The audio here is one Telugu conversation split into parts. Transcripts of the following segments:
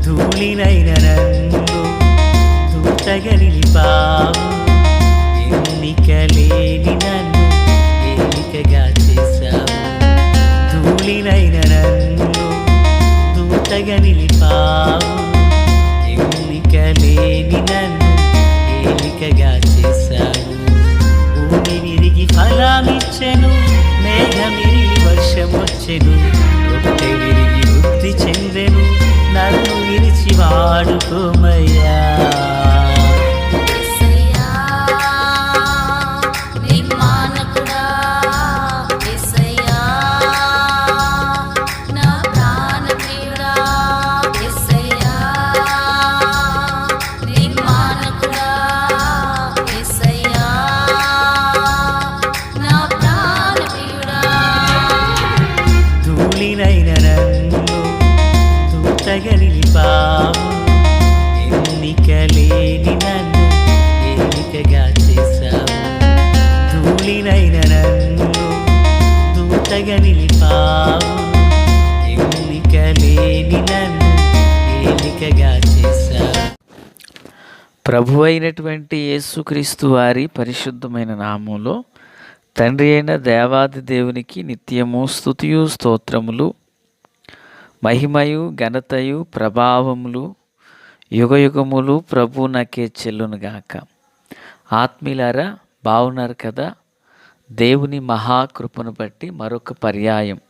ధూళినైన నన్ను దూతగా నిలిపావు. ఎన్నికలేని నన్ను ఏలికగా చేశావు. ధూళినైన నన్ను దూతగా నిలిపావు. ఎన్నికలేని నన్ను ఏలికగా చేశావు. భూమి విరిగి ఫలమిచ్చెను, మేఘమిరిగి వర్షమొచ్చెను. రొట్టె విరిగి వృద్ధి చెందెను, నన్ను విరిచి వాడుకోమయ్యా. ధూళినైన నన్ను దూతగా నిలిపావు. ఎన్నికలేని నన్ను ఏలికగా చేశావు. ధూళినైన నన్ను దూతగా నిలిపావు. ఎన్నికలేని నన్ను ఏలికగా చేశావు. ప్రభువైనటువంటి యేసుక్రీస్తు వారి పరిశుద్ధమైన నామములో తండ్రి అయిన దేవాది దేవునికి నిత్యము స్తుతియు స్తోత్రములు, మహిమయు ఘనతయు ప్రభావములు యుగయుగములు ప్రభువునకే చెల్లునుగాక. ఆత్మీయులారా, బాగున్నారు కదా? దేవుని మహాకృపను బట్టి మరొక పర్యాయం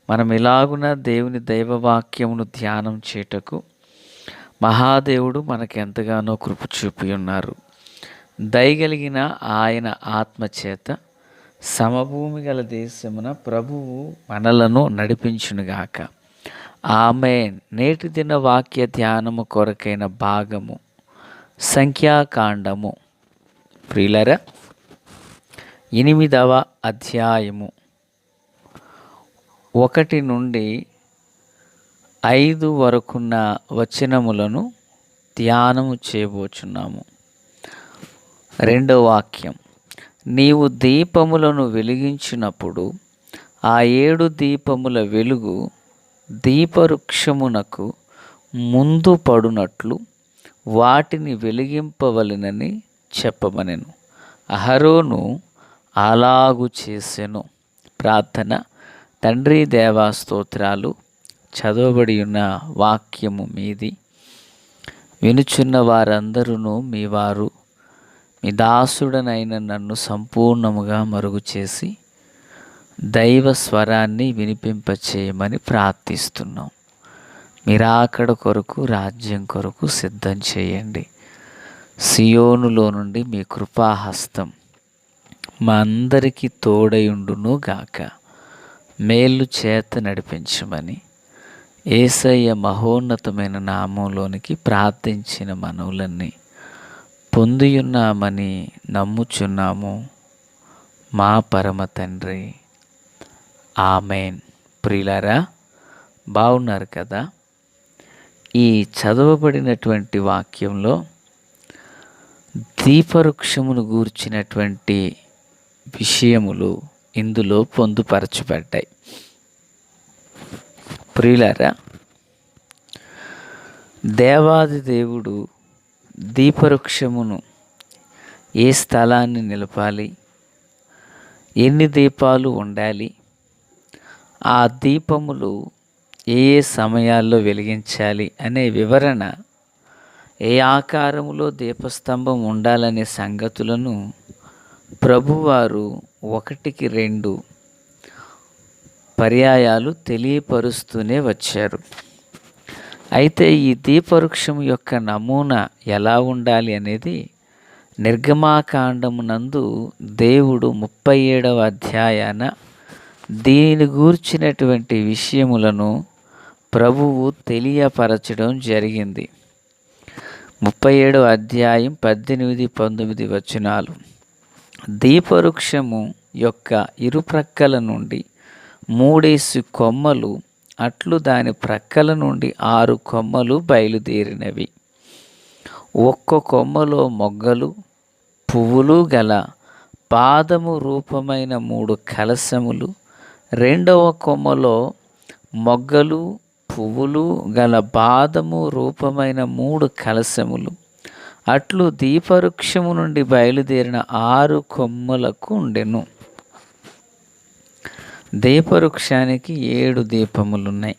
మనం ఇలాగున దేవుని దైవవాక్యమును ధ్యానం చేయుటకు మహాదేవుడు మనకెంతగానో కృప చూపి ఉన్నారు. దయగలిగిన ఆయన ఆత్మచేత సమభూమి గల దేశమున ప్రభువు మనలను నడిపించునుగాక. ఆమేన్. నేటి దిన వాక్య ధ్యానము కొరకైన భాగము సంఖ్యాకాండము. ప్రియులరా, 8వ అధ్యాయము 1 నుండి 5 వరకున్న వచనములను ధ్యానము చేయబోచున్నాము. 2వ వాక్యం, నీవు దీపములను వెలిగించినప్పుడు ఆ 7 దీపముల వెలుగు దీపవృక్షమునకు ముందు పడునట్లు వాటిని వెలిగింపవలెనని చెప్పమనెను. అహరోను అలాగు చేసెను. ప్రార్థన. తండ్రి దేవా, స్తోత్రాలు. చదవబడి ఉన్న వాక్యము మీది. వినుచున్న వారందరూ మీ వారు. మీ దాసుడనైన నన్ను సంపూర్ణముగా మరుగు చేసి దైవ స్వరాన్ని వినిపింపచేయమని ప్రార్థిస్తున్నాం. మీరాకడ కొరకు, రాజ్యం కొరకు సిద్ధం చేయండి. సియోనులో నుండి మీ కృపాహస్తం మా అందరికీ తోడయుండును గాక. మేలు చేత నడిపించమని యేసయ్య మహోన్నతమైన నామంలోనికి ప్రార్థించిన మనవులన్నీ పొందియున్నామని నమ్ముచున్నాము మా పరమ తండ్రి. ఆమేన్. ప్రియులారా, బాగున్నారు కదా? ఈ చదవబడినటువంటి వాక్యంలో దీపవృక్షమును గూర్చినటువంటి విషయములు ఇందులో పొందుపరచబడ్డాయి. ప్రియులారా, దేవాది దేవుడు దీపవృక్షమును ఏ స్థలాన్ని నిలపాలి, ఎన్ని దీపాలు ఉండాలి, ఆ దీపములు ఏ ఏ సమయాల్లో వెలిగించాలి అనే వివరణ, ఏ ఆకారములో దీపస్తంభం ఉండాలనే సంగతులను ప్రభువారు 1కి 2 పర్యాయాలు తెలియపరుస్తూనే వచ్చారు. అయితే ఈ దీపవృక్షం యొక్క నమూనా ఎలా ఉండాలి అనేది నిర్గమాకాండమునందు దేవుడు 37వ అధ్యాయాన దీనిని గూర్చినటువంటి విషయములను ప్రభువు తెలియపరచడం జరిగింది. 37వ అధ్యాయం 18, 19 వచనాలు. దీపవృక్షము యొక్క ఇరుప్రక్కల నుండి 3 కొమ్మలు, అట్లు దాని ప్రక్కల నుండి 6 కొమ్మలు బయలుదేరినవి. ఒక్క కొమ్మలో మొగ్గలు పువ్వులు గల పాదము రూపమైన 3 కలశములు, రెండవ కొమ్మలో మొగ్గలు పువ్వులు గల బాదము రూపమైన 3 కలశములు అట్లు దీపవృక్షము నుండి బయలుదేరిన 6 కొమ్మలకు ఉండెను. దీపవృక్షానికి 7 దీపములున్నాయి.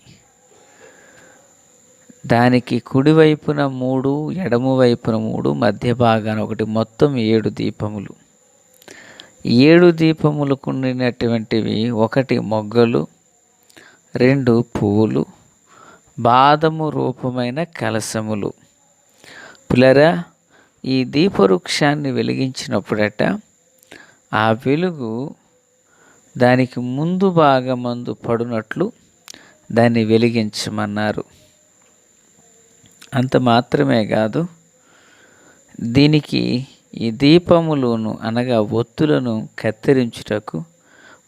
దానికి కుడివైపున 3, ఎడమ వైపున 3, మధ్య భాగాన 1, మొత్తం 7 దీపములు. 7 దీపములకు ఉండినటువంటివి 1 మొగ్గలు, 2 పువ్వులు, బాదము రూపమైన కలశములు. పిల్లరా, ఈ దీపవృక్షాన్ని వెలిగించినప్పుడట ఆ వెలుగు దానికి ముందు భాగమందు పడునట్లు దాన్ని వెలిగించమన్నారు. అంత మాత్రమే కాదు, దీనికి ఈ దీపములను అనగా ఒత్తులను కత్తిరించుటకు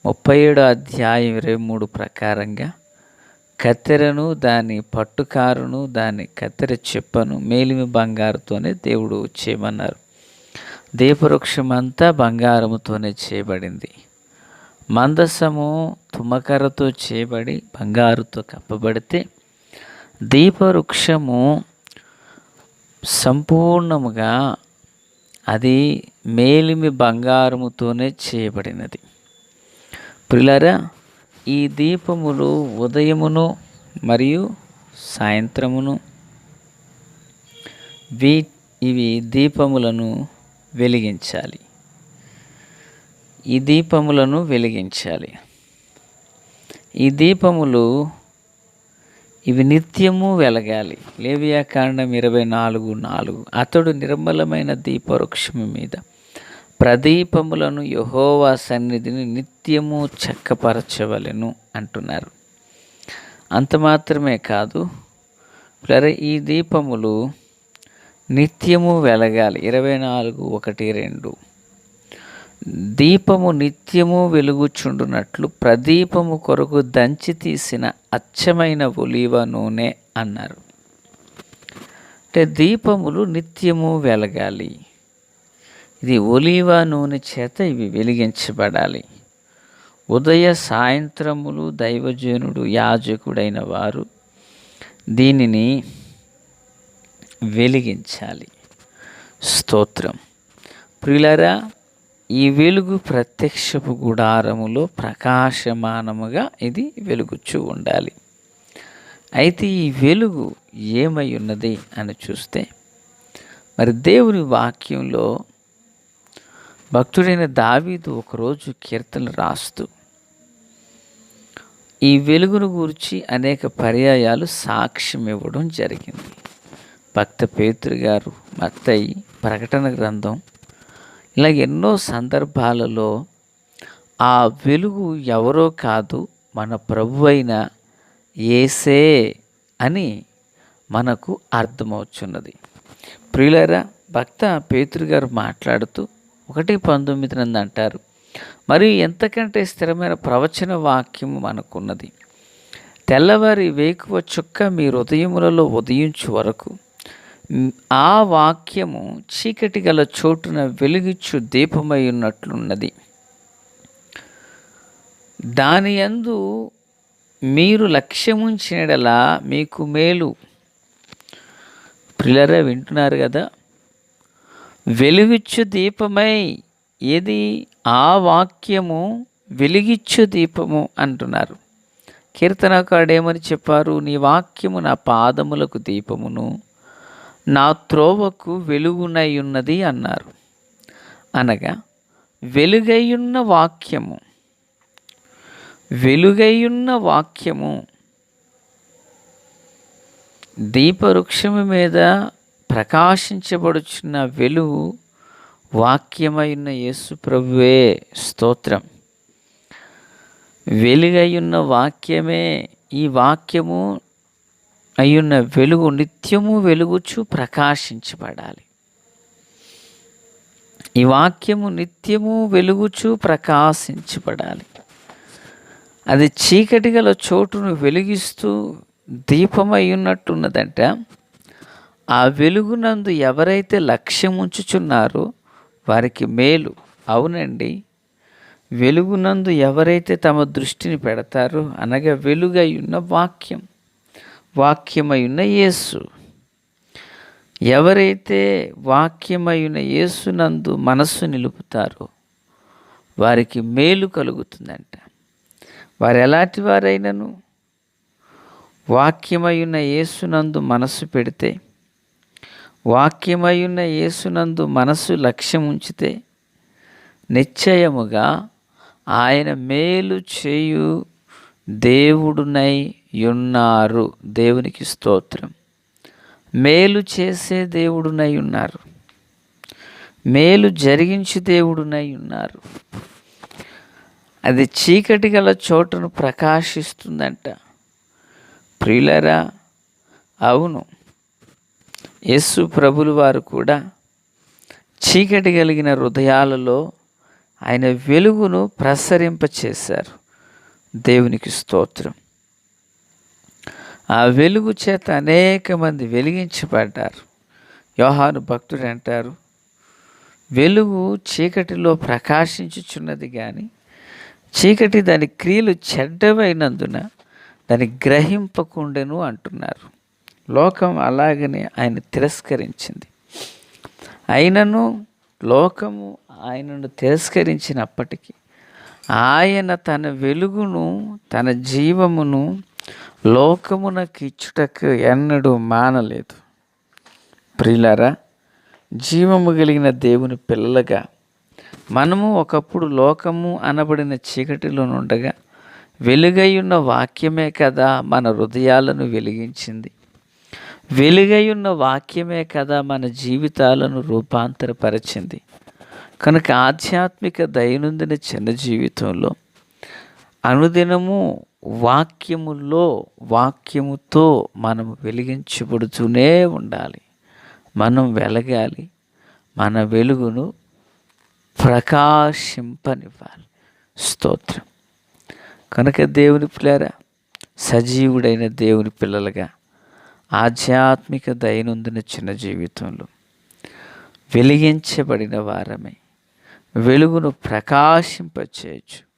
37 అధ్యాయం 23 ప్రకారంగా కత్తెరను, దాని పట్టుకారును, దాని కత్తెర చెప్పను మేలిమి బంగారుతోనే దేవుడు చేయమన్నారు. దీపవృక్షం అంతా బంగారముతోనే చేయబడింది. మందసము తుమ్మకర్రతో చేయబడి బంగారుతో కప్పబడితే దీపవృక్షము సంపూర్ణముగా అది మేలిమి బంగారముతోనే చేయబడినది. ప్రియులారా, ఈ దీపములు ఉదయమును మరియు సాయంత్రమును ఇవి దీపములను వెలిగించాలి. ఈ దీపములను వెలిగించాలి. ఈ దీపములు ఇవి నిత్యము వెలగాలి. లేవియాకాండం 24:4 అతడు నిర్మలమైన దీపవృక్షము మీద ప్రదీపములను యెహోవా సన్నిధిని నిత్యము చక్కపరచవలెను అంటున్నారు. అంత మాత్రమే కాదు, ఈ దీపములు నిత్యము వెలగాలి. 24:1-2 దీపము నిత్యము వెలుగుచుండునట్లు ప్రదీపము కొరకు దంచి తీసిన అచ్చమైన ఒలీవ నూనె అన్నారు. అంటే దీపములు నిత్యము వెలగాలి. ఇది ఒలీవ నూనె చేత ఇవి వెలిగించబడాలి. ఉదయ సాయంత్రములు దైవజనుడు యాజకుడైన వారు దీనిని వెలిగించాలి. స్తోత్రం. ప్రియులారా, ఈ వెలుగు ప్రత్యక్షపు గుడారములో ప్రకాశమానముగా ఇది వెలుగుచూ ఉండాలి. అయితే ఈ వెలుగు ఏమై ఉన్నది అని చూస్తే, మరి దేవుని వాక్యంలో భక్తుడైన దావీదు ఒకరోజు కీర్తనలు రాస్తూ ఈ వెలుగును గురించి అనేక పర్యాయాలు సాక్ష్యం ఇవ్వడం జరిగింది. భక్త పేతురు గారు, మత్తయి, ప్రకటన గ్రంథం ఇలా ఎన్నో సందర్భాలలో ఆ వెలుగు ఎవరో కాదు, మన ప్రభువైన యేసే అని మనకు అర్థమవుతున్నది. ప్రియులారా, భక్త పేతురు గారు మాట్లాడుతూ 1:19 అంటారు, మరియు ఎంతకంటే స్థిరమైన ప్రవచన వాక్యము మనకున్నది. తెల్లవారి వేకువ చుక్క మీ హృదయములలో ఉదయించు వరకు ఆ వాక్యము చీకటి గల చోటున వెలుగిచ్చు దీపమై ఉన్నట్లున్నది. దాని యందు మీరు లక్ష్యముంచినడలా మీకు మేలు. ప్రియులారా, వింటున్నారు కదా? వెలుగిచ్చు దీపమై, ఏది? ఆ వాక్యము వెలిగిచ్చు దీపము అంటున్నారు. కీర్తనకాడేమని చెప్పారు? నీ వాక్యము నా పాదములకు దీపమును నా త్రోవకు వెలుగునై ఉన్నది అన్నారు. అనగా వెలుగైయున్న వాక్యము, వెలుగైయున్న వాక్యము దీపవృక్షము మీద ప్రకాశించబడుచున్న వెలుగు వాక్యమైన యేసు ప్రభువే. స్తోత్రం. వెలుగైయున్న వాక్యమే. ఈ వాక్యము అయ్యున్న వెలుగు నిత్యము వెలుగుచు ప్రకాశించబడాలి. ఈ వాక్యము నిత్యము వెలుగుచు ప్రకాశించబడాలి. అది చీకటి గల చోటును వెలిగిస్తూ దీపమై ఉన్నట్టున్నదంట. ఆ వెలుగునందు ఎవరైతే లక్ష్యం ఉంచుచున్నారో వారికి మేలు. అవునండి, వెలుగునందు ఎవరైతే తమ దృష్టిని పెడతారో, అనగా వెలుగై ఉన్న వాక్యం, వాక్యమయున్న యేసు. ఎవరైతే వాక్యమయున్న యేసునందు మనస్సు నిలుపుతారో వారికి మేలు కలుగుతుందంట. వారు ఎలాంటి వారైనను వాక్యమయున్న యేసునందు మనస్సు పెడితే, వాక్యమయున్న యేసునందు మనస్సు లక్ష్యం ఉంచితే నిశ్చయముగా ఆయన మేలు చేయు దేవుడునై ఉన్నారు. దేవునికి స్తోత్రం. మేలు చేసే దేవుడునై ఉన్నారు. మేలు జరిగించు దేవుడునై ఉన్నారు. అది చీకటి గల చోటును ప్రకాశిస్తుందంట. ప్రియులరా, అవును, యేసు ప్రభులు వారు కూడా చీకటి కలిగిన హృదయాలలో ఆయన వెలుగును ప్రసరింపచేశారు. దేవునికి స్తోత్రం. ఆ వెలుగు చేత అనేక మంది వెలిగించబడ్డారు. యోహాను భక్తుడు అంటారు, వెలుగు చీకటిలో ప్రకాశించుచున్నది కానీ చీకటి దాని క్రియలు చెడ్డవైనందున దాన్ని గ్రహింపకుండెను అంటున్నారు. లోకం అలాగనే ఆయన తిరస్కరించింది. అయినను లోకము ఆయనను తిరస్కరించినప్పటికీ ఆయన తన వెలుగును, తన జీవమును లోకమునకు ఇచ్చుటకు ఎన్నడూ మానలేదు. ప్రియులారా, జీవము కలిగిన దేవుని పిల్లలుగా మనము ఒకప్పుడు లోకము అనబడిన చీకటిలో నుండగా వెలుగైయున్న వాక్యమే కదా మన హృదయాలను వెలిగించింది. వెలుగైయున్న వాక్యమే కదా మన జీవితాలను రూపాంతరపరిచింది. కనుక ఆధ్యాత్మిక దైనందిన చిన్న జీవితంలో అనుదినము వాక్యముతో మనం వెలిగించబడుతూనే ఉండాలి. మనం వెలగాలి. మన వెలుగును ప్రకాశింపనివ్వాలి. స్తోత్రం. కనుక దేవుని పిల్లరా, సజీవుడైన దేవుని పిల్లలుగా ఆధ్యాత్మిక దైనందిన చిన్న జీవితంలో వెలిగించబడిన వారమై వెలుగును ప్రకాశింపచేయచ్చు.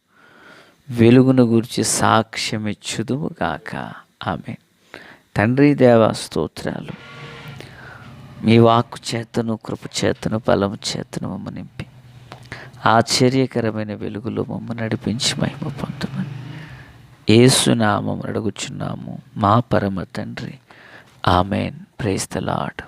వెలుగును గురించి సాక్ష్యం ఇచ్చుదుము గాక. ఆమేన్. తండ్రి దేవా, స్తోత్రాలు. మీ వాక్కు చేతను, కృప చేతను, బలము చేతను మమ్మ నింపి ఆశ్చర్యకరమైన వెలుగులో మమ్మ నడిపించి మహిమ పొందమని యేసు నామమున అడుగుచున్నాము మా పరమ తండ్రి. ఆమేన్. Praise the lord.